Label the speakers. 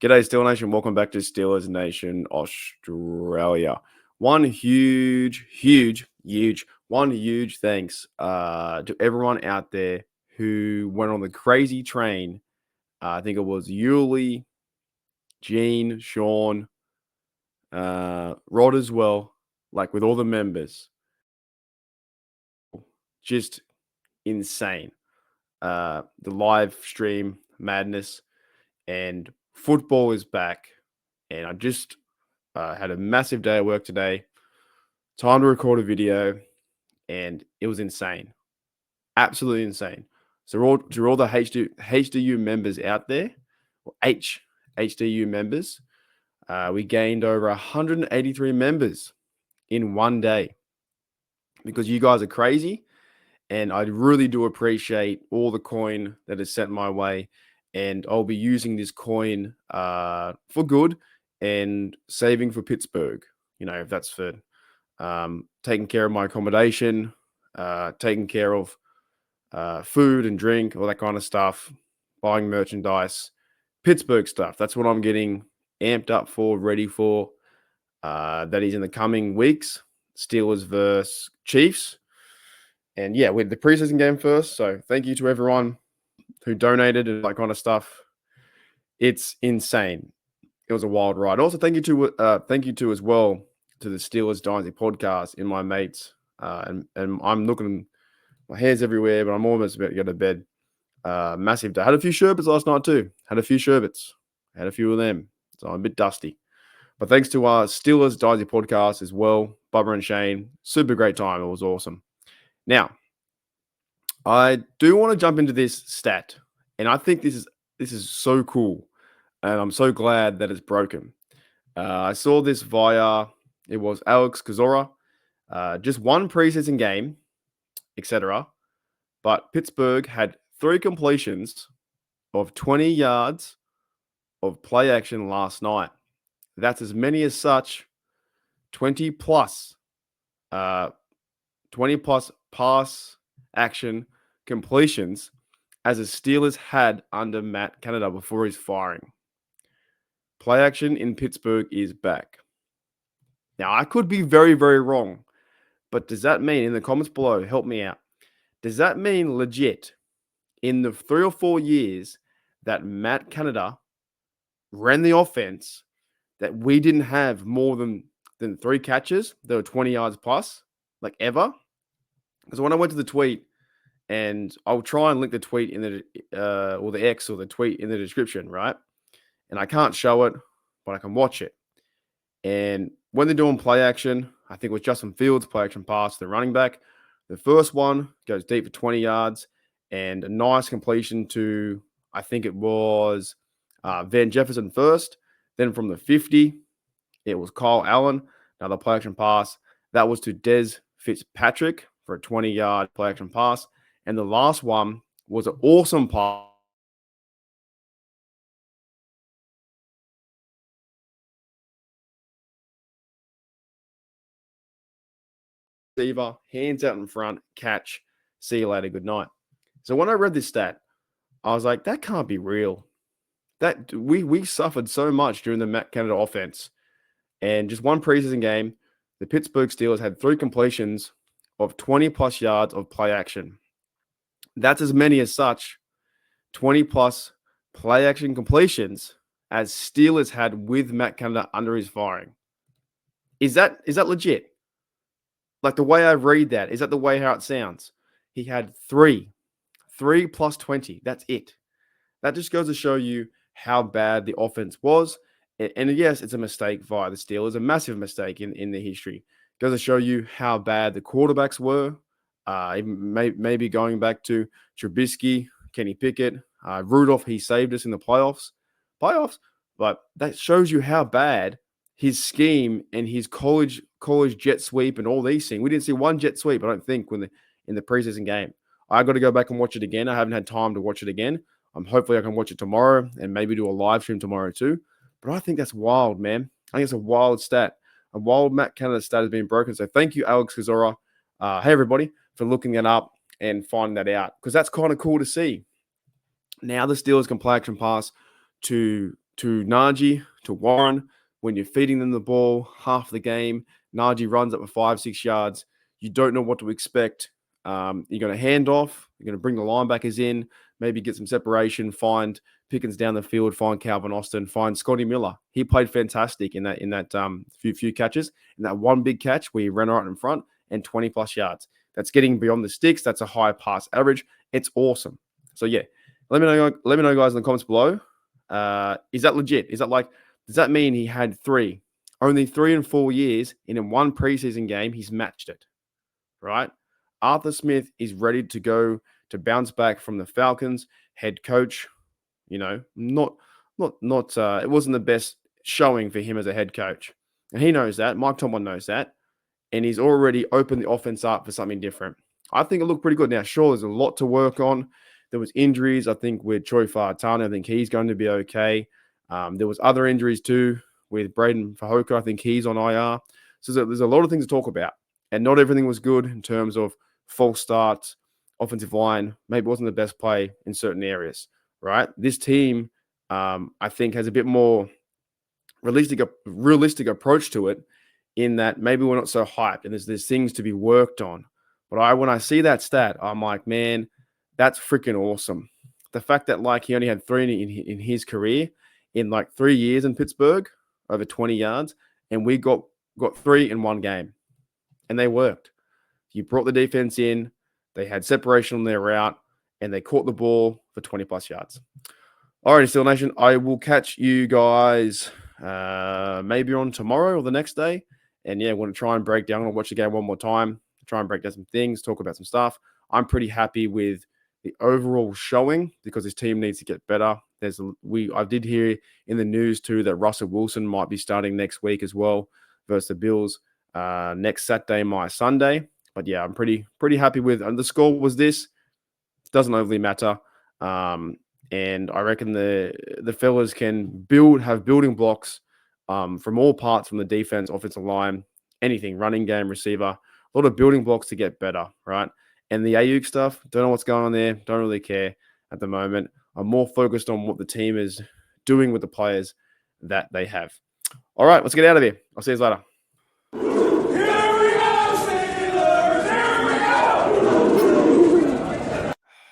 Speaker 1: G'day, Steel Nation. Welcome back to Steelers Nation Australia. One huge thanks to everyone out there who went on the crazy train. I think it was Yuli, Gene, Sean, Rod as well, like with all the members. Just insane. The live stream madness and football is back. And I just had a massive day at work today. Time to record a video, and it was insane. Absolutely insane. So to all the HDU members out there, or HDU members, we gained over 183 members in one day because you guys are crazy. And I really do appreciate all the coin that is sent my way. And I'll be using this coin for good and saving for Pittsburgh. You know, if that's for taking care of my accommodation, taking care of food and drink, all that kind of stuff, buying merchandise, Pittsburgh stuff. That's what I'm getting amped up for, ready for. That is in the coming weeks. Steelers versus Chiefs. And yeah, with the preseason game first. So thank you to everyone who donated and that kind of stuff. It's insane. It was a wild ride. Also, thank you to as well to the Steelers Dynasty podcast in my mates. And I'm looking, my hair's everywhere, but I'm almost about to go to bed. Massive day. Had a few sherbets last night too. Had a few of them. So I'm a bit dusty. But thanks to our Steelers Dynasty podcast as well, Bubba and Shane. Super great time. It was awesome. Now, I do want to jump into this stat, and I think this is so cool, and I'm so glad that it's broken. I saw this via, it was Alex Kozora, just one preseason game, etc. But Pittsburgh had 3 completions of 20 yards of play action last night. That's as many as such 20 plus pass action completions as the Steelers had under Matt Canada before his firing. Play action in Pittsburgh is back. Now, I could be very, very wrong, but does that mean, in the comments below, help me out, does that mean legit in the 3 or 4 years that Matt Canada ran the offense that we didn't have more than 3 catches that were 20 yards plus, like ever? Because when I went to the tweet, and I'll try and link the tweet in the or the X or the tweet in the description, right? And I can't show it, but I can watch it. And when they're doing play action, I think with Justin Fields, play action pass to the running back, the first one goes deep for 20 yards and a nice completion to, I think it was Van Jefferson first. Then from the 50, it was Kyle Allen, another play action pass. That was to Des Fitzpatrick for a 20-yard play action pass. And the last one was an awesome pass. Receiver, hands out in front, catch, see you later, good night. So when I read this stat, I was like, that can't be real. That we suffered so much during the Matt Canada offense. And just one preseason game, the Pittsburgh Steelers had 3 completions of 20 plus yards of play action. That's as many as such 20 plus play action completions as Steelers had with Matt Canada under his firing. Is that legit? Like the way I read that, is that the way how it sounds? He had 3 plus 20. That's it. That just goes to show you how bad the offense was. And yes, it's a mistake via the Steelers, a massive mistake in their history. It goes to show you how bad the quarterbacks were. Maybe going back to Trubisky, Kenny Pickett, Rudolph, he saved us in the playoffs. But that shows you how bad his scheme and his college jet sweep and all these things. We didn't see one jet sweep, I don't think, in the preseason game. I got to go back and watch it again. I haven't had time to watch it again. Hopefully I can watch it tomorrow and maybe do a live stream tomorrow too. But I think that's wild, man. I think it's a wild stat. A wild Matt Canada stat has been broken. So thank you, Alex Kozora. Hey, everybody, for looking it up and finding that out, because that's kind of cool to see. Now the Steelers can play action pass to to Najee, to Warren, when you're feeding them the ball half the game, Najee runs up for 5-6 yards. You don't know what to expect. You're going to hand off. You're going to bring the linebackers in, maybe get some separation, find Pickens down the field, find Calvin Austin, find Scotty Miller. He played fantastic in that few catches. In that one big catch where he ran right in front and 20+ yards. That's getting beyond the sticks. That's a high pass average. It's awesome. So yeah, let me know guys in the comments below. Is that legit? Is that like, does that mean he had only 3 in 4 years, and in one preseason game, he's matched it, right? Arthur Smith is ready to go to bounce back from the Falcons. Head coach, it wasn't the best showing for him as a head coach. And he knows that. Mike Tomlin knows that. And he's already opened the offense up for something different. I think it looked pretty good. Now, sure, there's a lot to work on. There was injuries, I think, with Troy Fahatana. I think he's going to be okay. There was other injuries too with Braden Fahoka. I think he's on IR. So there's a lot of things to talk about. And not everything was good in terms of false starts, offensive line. Maybe it wasn't the best play in certain areas, right? This team, I think, has a bit more realistic approach to it, in that maybe we're not so hyped and there's things to be worked on. But when I see that stat, I'm like, man, that's freaking awesome. The fact that like he only had 3 in his career in like 3 years in Pittsburgh, over 20 yards, and we got 3 in one game, and they worked. You brought the defense in, they had separation on their route, and they caught the ball for 20+ yards. All right, Steel Nation, I will catch you guys maybe on tomorrow or the next day. And yeah, I want to try and break down. I'm going to watch the game one more time, try and break down some things, talk about some stuff. I'm pretty happy with the overall showing because this team needs to get better. I did hear in the news too that Russell Wilson might be starting next week as well versus the Bills next Saturday, my Sunday. But yeah, I'm pretty happy with. And the score was this. Doesn't overly matter. And I reckon the fellas can have building blocks from all parts, from the defense, offensive line, anything, running game, receiver, a lot of building blocks to get better, right? And the Ayuk stuff, don't know what's going on there. Don't really care at the moment. I'm more focused on what the team is doing with the players that they have. All right, let's get out of here. I'll see you later.